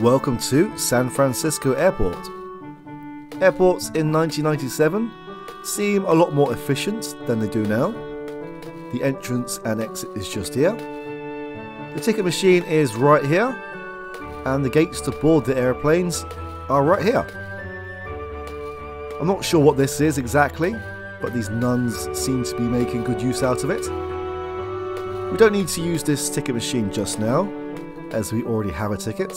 Welcome to San Francisco Airport. Airports in 1997 seem a lot more efficient than they do now. The entrance and exit is just here. The ticket machine is right here, and the gates to board the airplanes are right here. I'm not sure what this is exactly, but these nuns seem to be making good use out of it. We don't need to use this ticket machine just now, as we already have a ticket.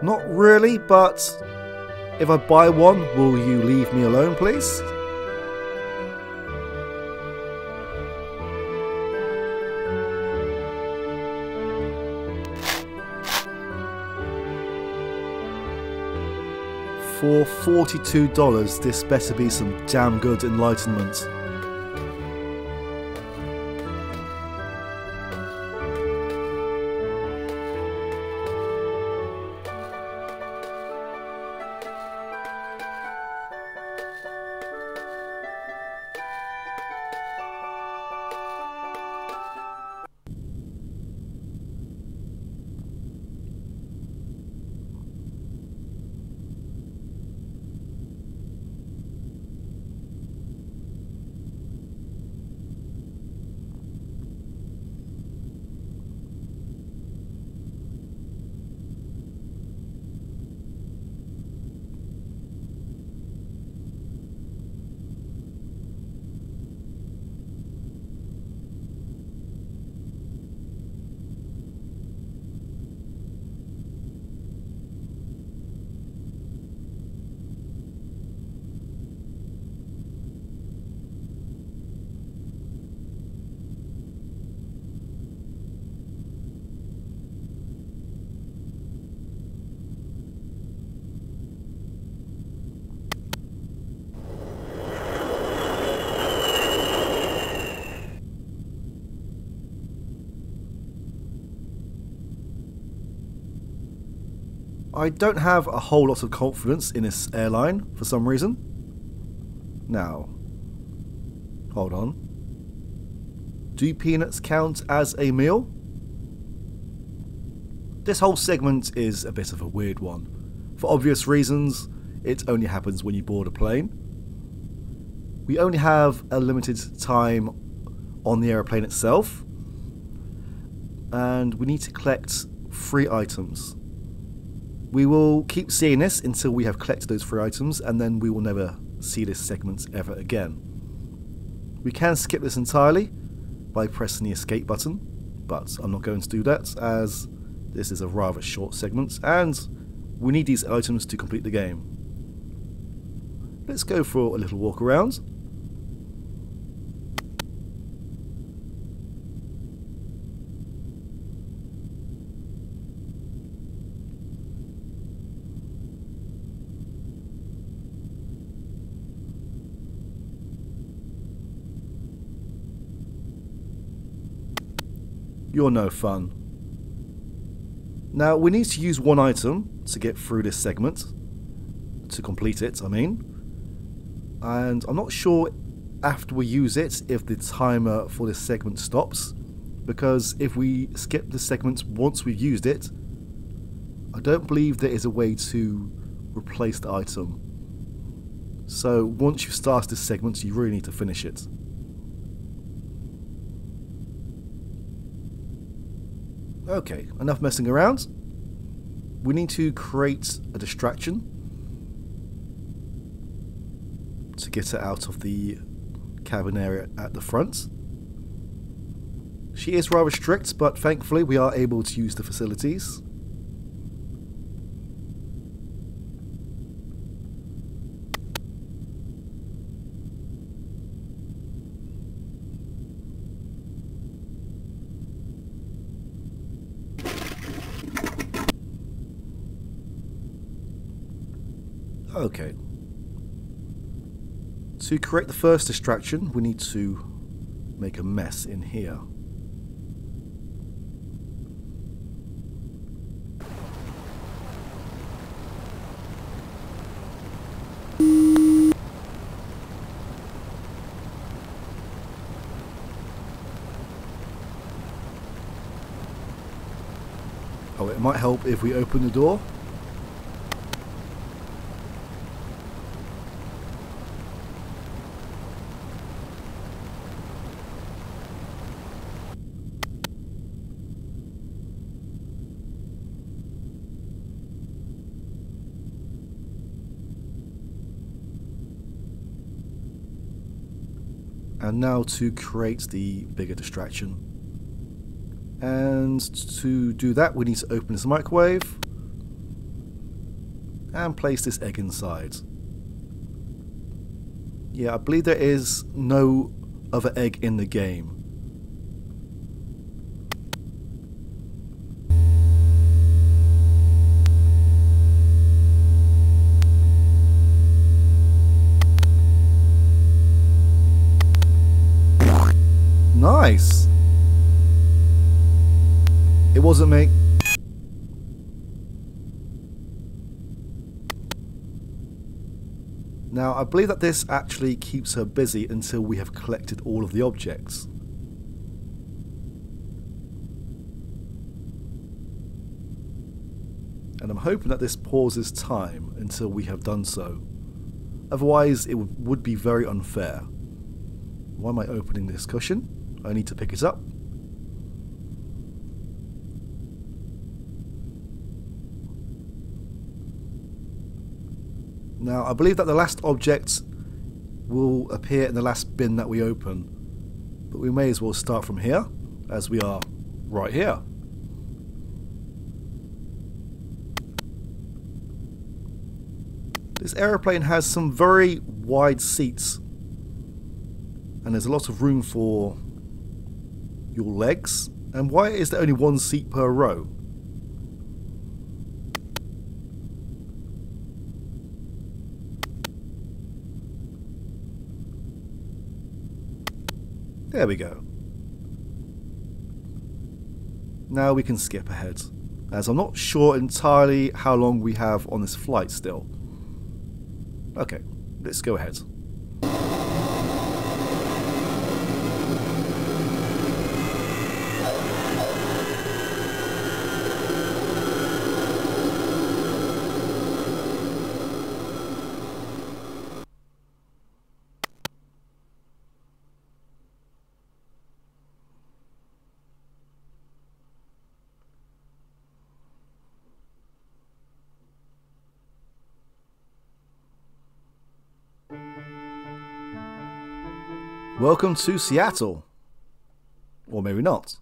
Not really, but if I buy one, will you leave me alone, please? For $42, this better be some damn good enlightenment. I don't have a whole lot of confidence in this airline for some reason. Now, hold on. Do peanuts count as a meal? This whole segment is a bit of a weird one. For obvious reasons, it only happens when you board a plane. We only have a limited time on the airplane itself, and we need to collect 3 items. We will keep seeing this until we have collected those 3 items, and then we will never see this segment ever again. We can skip this entirely by pressing the escape button, but I'm not going to do that as this is a rather short segment and we need these items to complete the game. Let's go for a little walk around. You're no fun. Now we need to use 1 item to get through this segment, to complete it I mean, and I'm not sure after we use it if the timer for this segment stops, because if we skip the segment once we've used it, I don't believe there is a way to replace the item. So once you've started this segment you really need to finish it. Okay, enough messing around. We need to create a distraction to get her out of the cabin area at the front. She is rather strict, but thankfully we are able to use the facilities. Okay. To create the first distraction, we need to make a mess in here. Oh, it might help if we open the door. And now to create the bigger distraction. And to do that, we need to open this microwave and place this egg inside. Yeah, I believe there is no other egg in the game. Nice! It wasn't me. Now, I believe that this actually keeps her busy until we have collected all of the objects. And I'm hoping that this pauses time until we have done so. Otherwise, it would be very unfair. Why am I opening this cushion? I need to pick it up. Now, I believe that the last object will appear in the last bin that we open. But we may as well start from here, as we are right here. This aeroplane has some very wide seats. And there's a lot of room for your legs. And why is there only one seat per row? There we go. Now we can skip ahead, as I'm not sure entirely how long we have on this flight still. Okay, let's go ahead. Welcome to Seattle. Or maybe not.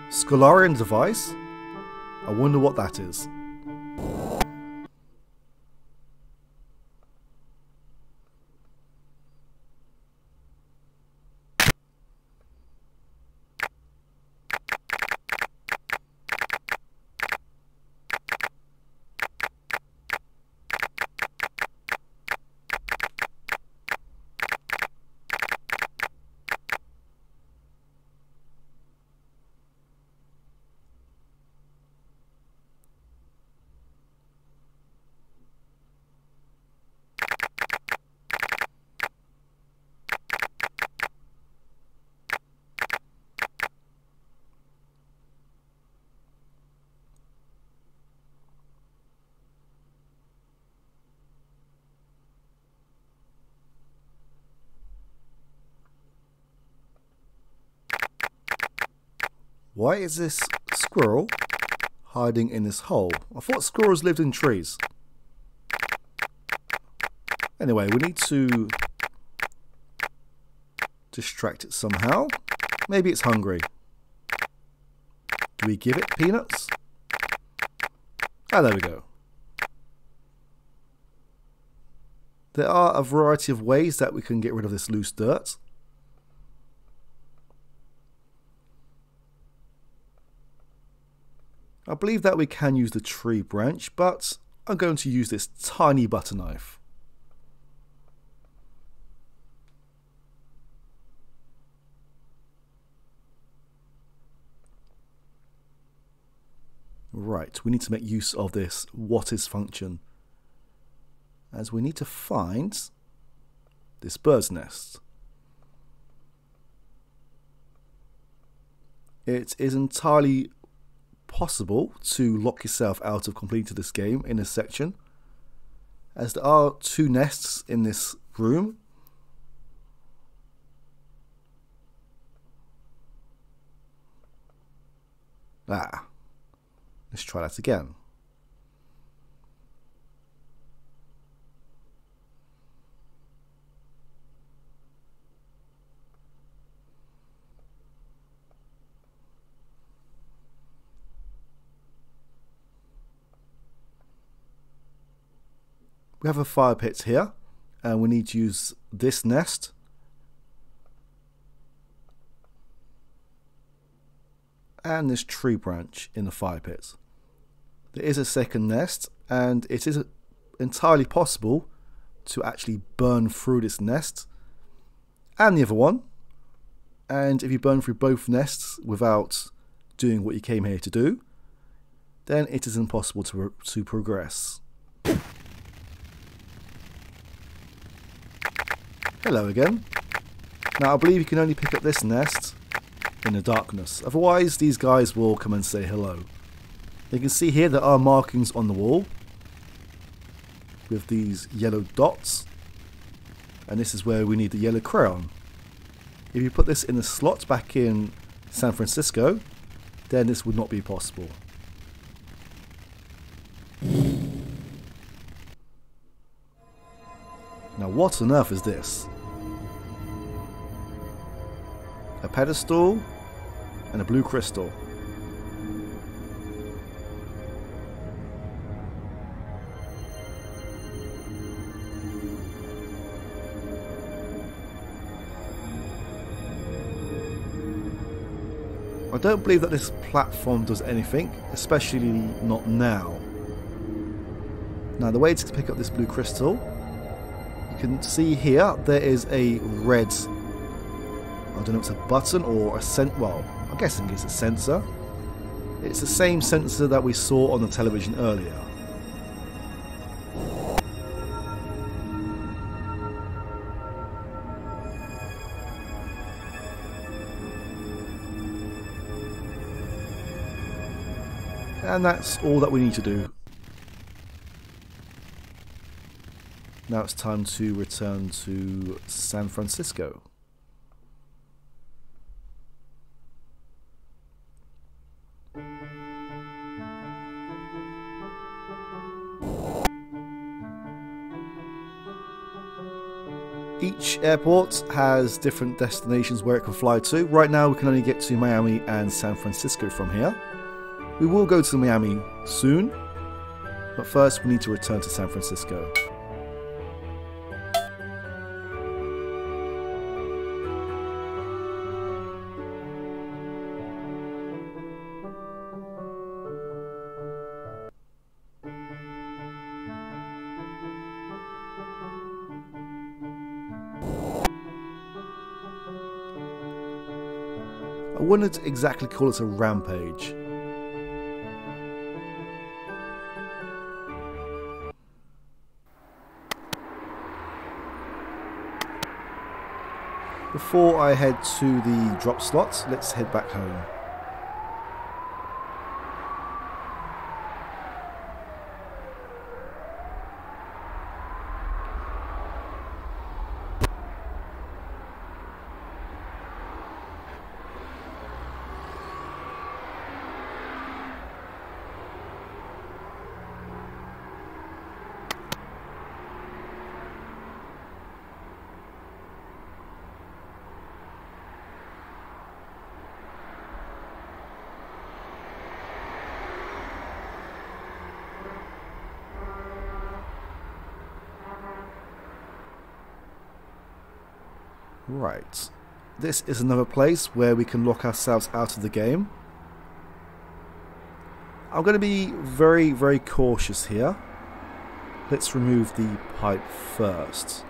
Scholarian device? I wonder what that is. Why is this squirrel hiding in this hole? I thought squirrels lived in trees. Anyway, we need to distract it somehow. Maybe it's hungry. Do we give it peanuts? Ah, there we go. There are a variety of ways that we can get rid of this loose dirt. I believe that we can use the tree branch, but I'm going to use this tiny butter knife. Right, we need to make use of this what is function, as we need to find this bird's nest. It is entirely possible to lock yourself out of completing this game in this section, as there are 2 nests in this room. Let's try that again. We have a fire pit here, and we need to use this nest. And this tree branch in the fire pit. There is a second nest, and it is entirely possible to actually burn through this nest and the other one. And if you burn through both nests without doing what you came here to do, then it is impossible to progress. Hello again. Now I believe you can only pick up this nest in the darkness, otherwise these guys will come and say hello. You can see here there are markings on the wall with these yellow dots, and this is where we need the yellow crayon. If you put this in the slot back in San Francisco, then this would not be possible. Now what on earth is this? A pedestal and a blue crystal. I don't believe that this platform does anything, especially not now. Now the way to pick up this blue crystal, you can see here there is a red, I don't know if it's a button or a well, I'm guessing it's a sensor. It's the same sensor that we saw on the television earlier. And that's all that we need to do. Now it's time to return to San Francisco. Each airport has different destinations where it can fly to. Right now we can only get to Miami and San Francisco from here. We will go to Miami soon, but first we need to return to San Francisco. I wouldn't exactly call it a rampage. Before I head to the drop slot, let's head back home. Right. This is another place where we can lock ourselves out of the game. I'm going to be very, very cautious here. Let's remove the pipe first.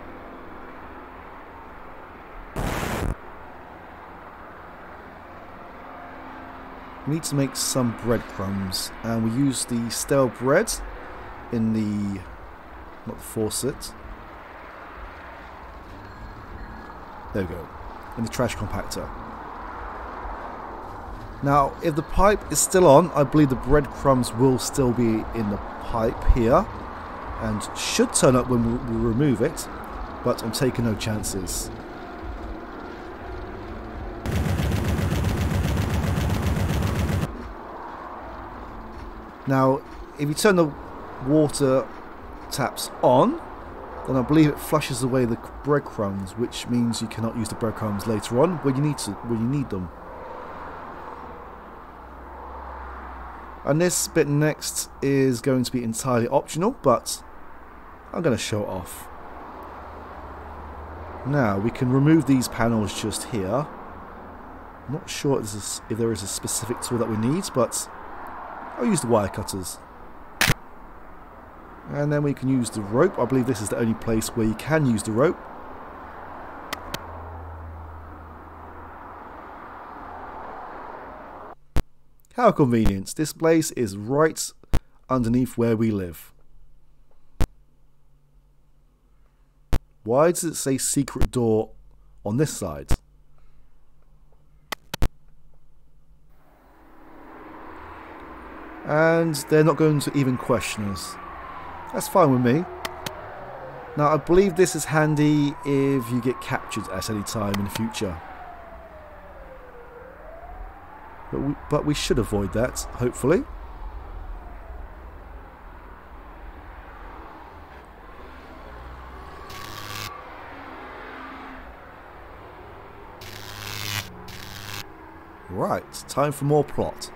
We need to make some breadcrumbs, and we use the stale bread in the, not the faucet. There we go, in the trash compactor. Now, if the pipe is still on, I believe the breadcrumbs will still be in the pipe here, and should turn up when we remove it, but I'm taking no chances. Now, if you turn the water taps on, then I believe it flushes away the breadcrumbs, which means you cannot use the breadcrumbs later on when you need them. And this bit next is going to be entirely optional, but I'm going to show it off. Now, we can remove these panels just here. I'm not sure if there is a specific tool that we need, but I'll use the wire cutters. And then we can use the rope. I believe this is the only place where you can use the rope. How convenient. This place is right underneath where we live. Why does it say secret door on this side? And they're not going to even question us. That's fine with me. Now, I believe this is handy if you get captured at any time in the future. But we should avoid that, hopefully. Right, time for more plot.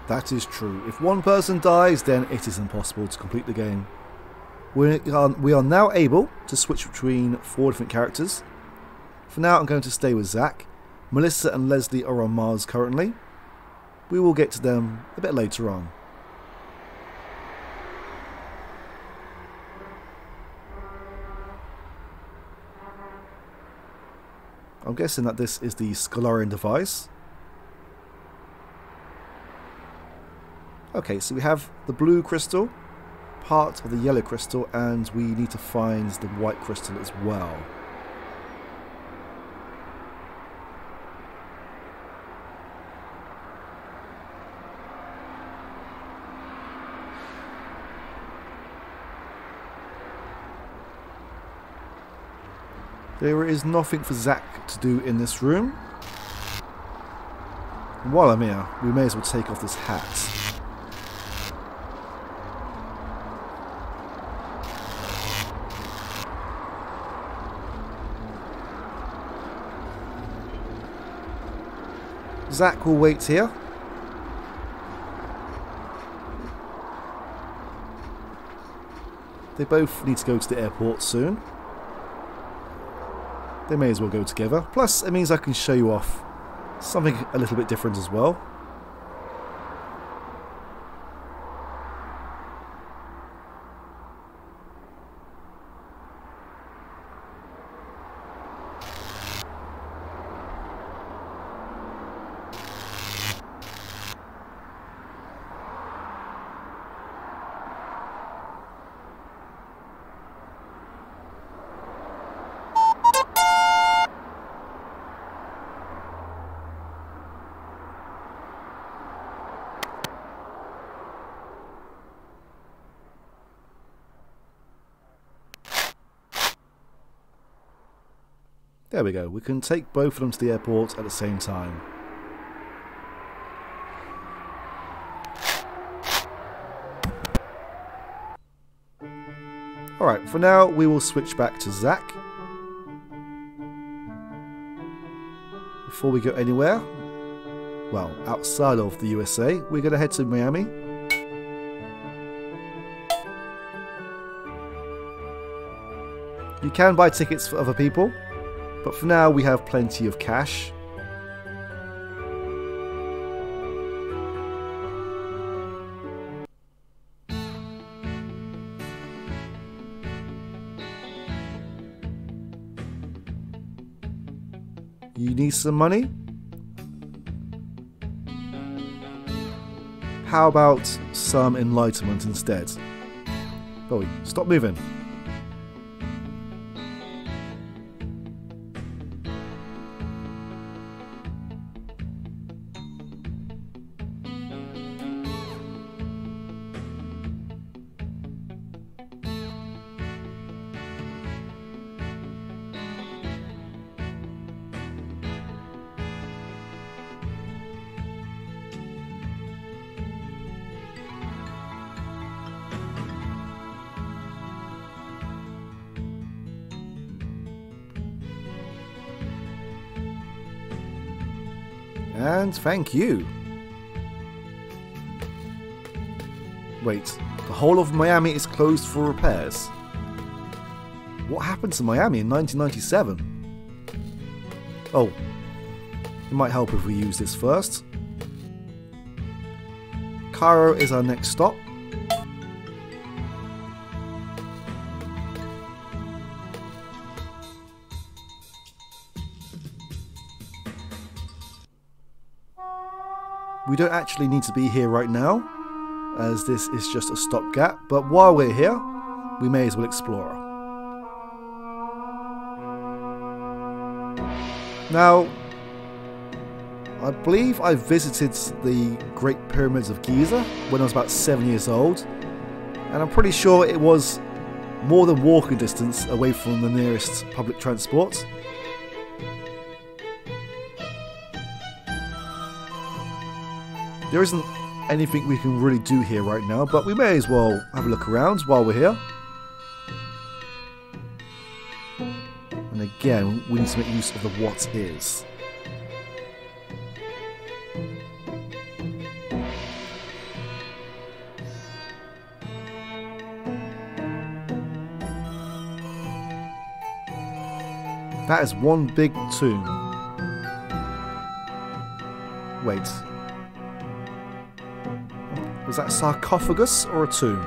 That is true. If one person dies, then it is impossible to complete the game. We are now able to switch between 4 different characters. For now, I'm going to stay with Zak. Melissa and Leslie are on Mars currently. we will get to them a bit later on. I'm guessing that this is the Scholarian device. Okay, so we have the blue crystal, part of the yellow crystal, and we need to find the white crystal as well. There is nothing for Zak to do in this room. And while I'm here, we may as well take off this hat. Zak will wait here. They both need to go to the airport soon. They may as well go together. Plus, it means I can show you off something a little bit different as well. There we go, we can take both of them to the airport at the same time. Alright, for now we will switch back to Zak. Before we go anywhere, well, outside of the USA, we're going to head to Miami. You can buy tickets for other people, but for now we have plenty of cash. You need some money? How about some enlightenment instead? Bowie, stop moving. And thank you. Wait, the whole of Miami is closed for repairs. What happened to Miami in 1997? Oh, it might help if we use this first. Cairo is our next stop. We don't actually need to be here right now, as this is just a stopgap, but while we're here, we may as well explore. Now, I believe I visited the Great Pyramids of Giza when I was about 7 years old, and I'm pretty sure it was more than walking distance away from the nearest public transport. There isn't anything we can really do here right now, but we may as well have a look around while we're here. And again, we need to make use of the what is. That is one big tomb. Wait. Was that a sarcophagus or a tomb?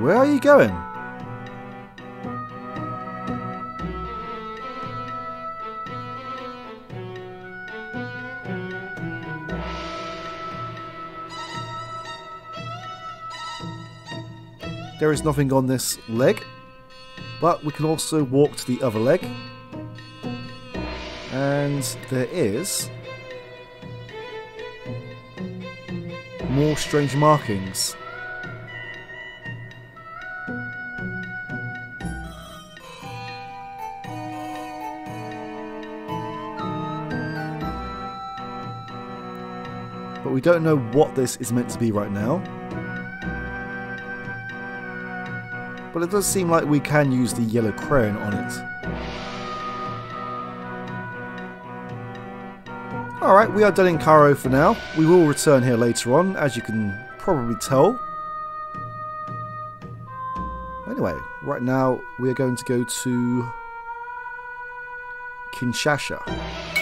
Where are you going? There is nothing on this leg, but we can also walk to the other leg. And there is more strange markings. But we don't know what this is meant to be right now. But it does seem like we can use the yellow crayon on it. Alright, we are done in Cairo for now. We will return here later on, as you can probably tell. Anyway, right now we are going to go to Kinshasa.